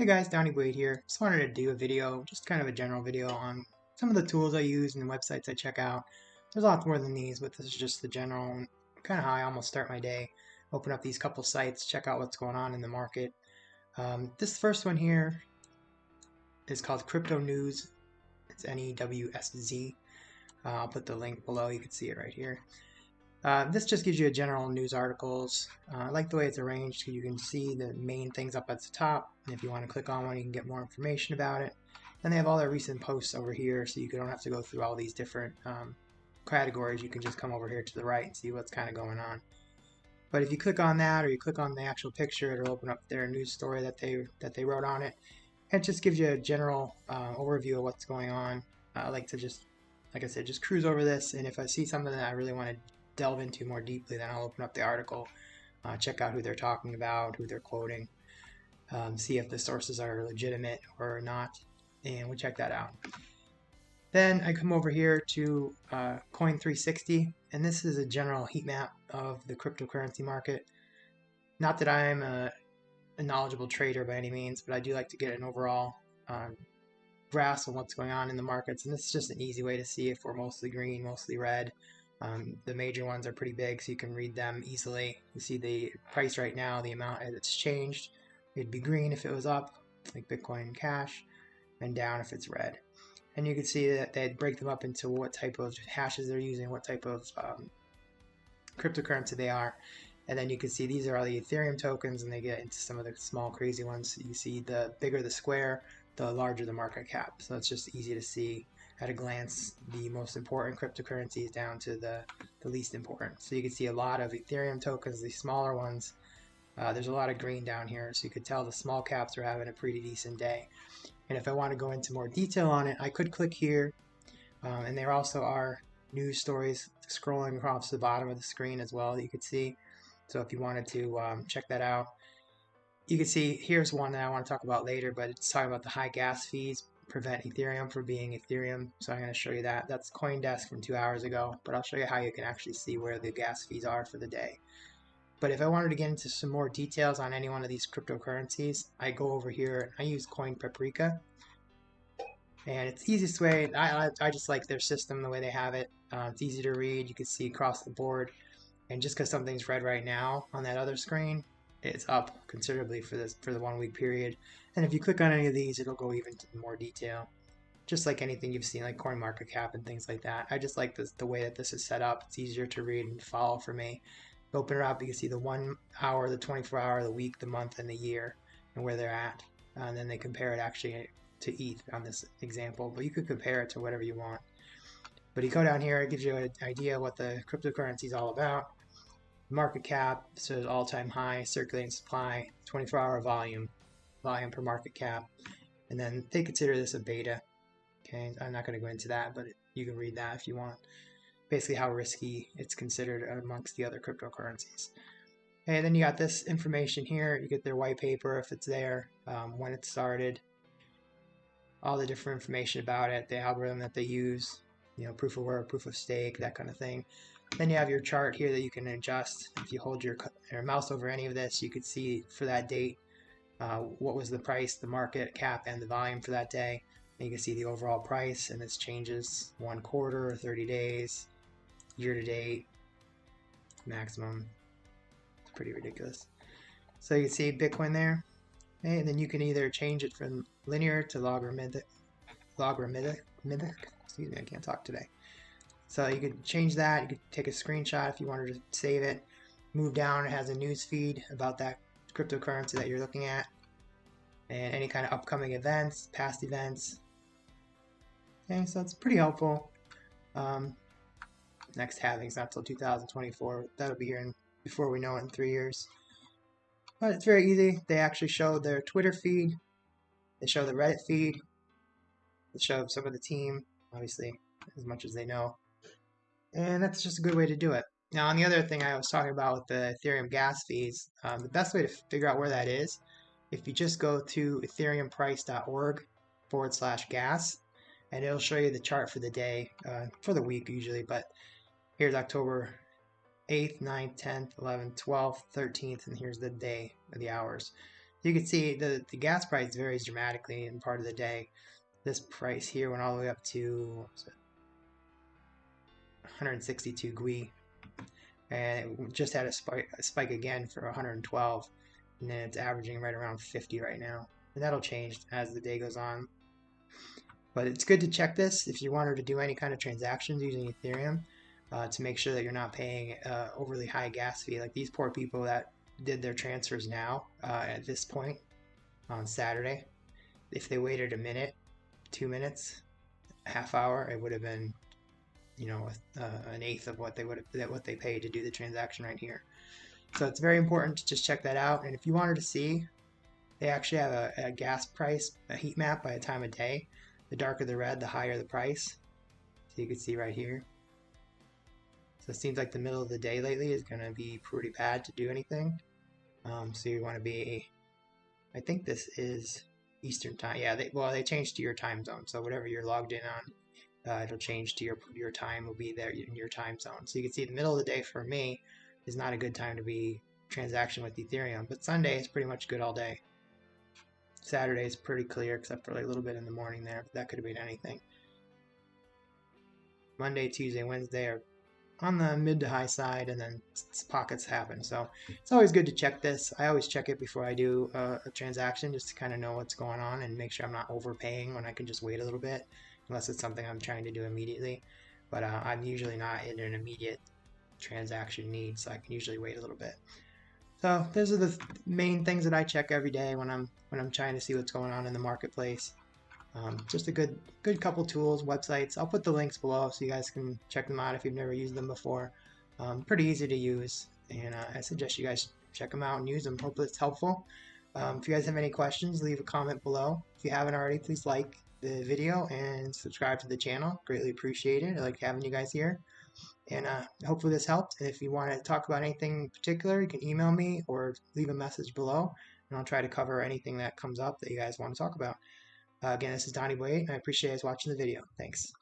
Hey guys, Donnie Blade here. Just wanted to do a video, just kind of a general video on some of the tools I use and the websites I check out. There's lots more than these, but this is just the general, kind of how I almost start my day. Open up these couple sites, check out what's going on in the market. This first one here is called Crypto News. It's NEWSZ. I'll put the link below, you can see it right here. This just gives you a general news articles. I like the way it's arranged because you can see the main things up at the top. And if you want to click on one, you can get more information about it. And they have all their recent posts over here, so you don't have to go through all these different categories. You can just come over here to the right and see what's kind of going on. But if you click on that, or you click on the actual picture, it'll open up their news story that they wrote on it. And it just gives you a general overview of what's going on. I like to just, like I said, just cruise over this. And if I see something that I really want to delve into more deeply, then I'll open up the article, check out who they're talking about, who they're quoting, see if the sources are legitimate or not, and we'll check that out. Then I come over here to Coin360, and this is a general heat map of the cryptocurrency market. Not that I'm a knowledgeable trader by any means, but I do like to get an overall grasp of what's going on in the markets, and this is just an easy way to see if we're mostly green, mostly red. The major ones are pretty big, so you can read them easily. You see the price right now, the amount as it's changed. It'd be green if it was up, like Bitcoin and Cash, and down if it's red. And you can see that they break them up into what type of hashes they're using, what type of cryptocurrency they are. And then you can see these are all the Ethereum tokens, and they get into some of the small crazy ones. You see the bigger the square, the larger the market cap. So it's just easy to see at a glance the most important cryptocurrencies down to the least important. So you can see a lot of Ethereum tokens, the smaller ones. There's a lot of green down here, so you could tell the small caps are having a pretty decent day. And if I want to go into more detail on it, I could click here, and there also are news stories scrolling across the bottom of the screen as well that you could see. So if you wanted to check that out, you can see here's one that I want to talk about later, but it's talking about the high gas fees prevent Ethereum from being Ethereum. So I'm going to show you that. That's CoinDesk from 2 hours ago, but I'll show you how you can actually see where the gas fees are for the day. But if I wanted to get into some more details on any one of these cryptocurrencies, I go over here. I use Coin Paprika, and it's the easiest way. I just like their system, the way they have it. It's easy to read. You can see across the board. And just because something's red right now on that other screen, it's up considerably for the 1 week period. And if you click on any of these, it'll go even into more detail. Just like anything you've seen, like CoinMarketCap and things like that. I just like the way that this is set up. It's easier to read and follow for me. Open it up, you can see the 1 hour, the 24 hour, the week, the month, and the year, and where they're at. And then they compare it actually to ETH on this example, but you could compare it to whatever you want. But you go down here, it gives you an idea what the cryptocurrency is all about. Market cap, so all-time high, circulating supply, 24-hour volume per market cap, and then they consider this a beta. Okay, I'm not going to go into that, but you can read that if you want. Basically how risky it's considered amongst the other cryptocurrencies. And then you got this information here. You get their white paper if it's there, when it started, all the different information about it, the algorithm that they use, proof of work, proof of stake, that kind of thing. Then you have your chart here that you can adjust. If you hold your mouse over any of this, you could see for that date what was the price, the market cap, and the volume for that day. And you can see the overall price, and this changes 1 quarter, 30 days, year to date, maximum. It's pretty ridiculous. So you can see Bitcoin there, okay? And then you can either change it from linear to logarithmic. Excuse me, I can't talk today. So you could change that. You could take a screenshot if you wanted to save it. Move down, it has a news feed about that cryptocurrency that you're looking at, and any kind of upcoming events, past events. Okay, so it's pretty helpful. Next halving's not till 2024. That'll be here before we know it in 3 years. But it's very easy. They actually show their Twitter feed. They show the Reddit feed. They show some of the team, obviously, as much as they know. And that's just a good way to do it. Now, on the other thing I was talking about with the Ethereum gas fees, the best way to figure out where that is, if you just go to ethereumprice.org/gas, and it'll show you the chart for the day, for the week usually, but here's October 8th, 9th, 10th, 11th, 12th, 13th, and here's the day, the hours. You can see the gas price varies dramatically in part of the day. This price here went all the way up to, what was it, 162 GUI, and it just had a spike again for 112, and then it's averaging right around 50 right now. And that'll change as the day goes on. But it's good to check this if you wanted to do any kind of transactions using Ethereum to make sure that you're not paying overly high gas fee. Like these poor people that did their transfers now at this point on Saturday, if they waited a minute, 2 minutes, half hour, it would have been, you know, an eighth of what they paid to do the transaction right here. So it's very important to just check that out. And if you wanted to see, they actually have a gas price, a heat map by a time of day. The darker the red, the higher the price. So you can see right here. So it seems like the middle of the day lately is going to be pretty bad to do anything. So you want to be, I think this is Eastern time. Yeah, they changed to your time zone. So whatever you're logged in on, it'll change to your time will be there in your time zone. So you can see the middle of the day for me is not a good time to be transaction with Ethereum, but Sunday is pretty much good all day. Saturday is pretty clear except for like a little bit in the morning there, but that could have been anything. Monday, Tuesday, Wednesday are on the mid to high side, and then pockets happen. So it's always good to check this. I always check it before I do a transaction just to kind of know what's going on and make sure I'm not overpaying when I can just wait a little bit, unless it's something I'm trying to do immediately. But I'm usually not in an immediate transaction need, so I can usually wait a little bit. So those are the main things that I check every day when I'm trying to see what's going on in the marketplace. Just a good couple tools, websites. I'll put the links below so you guys can check them out if you've never used them before. Pretty easy to use, and I suggest you guys check them out and use them. Hopefully it's helpful. If you guys have any questions, leave a comment below. If you haven't already, please like the video and subscribe to the channel. Greatly appreciate it. I like having you guys here. And hopefully this helped. And if you want to talk about anything in particular, you can email me or leave a message below, and I'll try to cover anything that comes up that you guys want to talk about. Again, this is Donnie Boy, and I appreciate you guys watching the video. Thanks.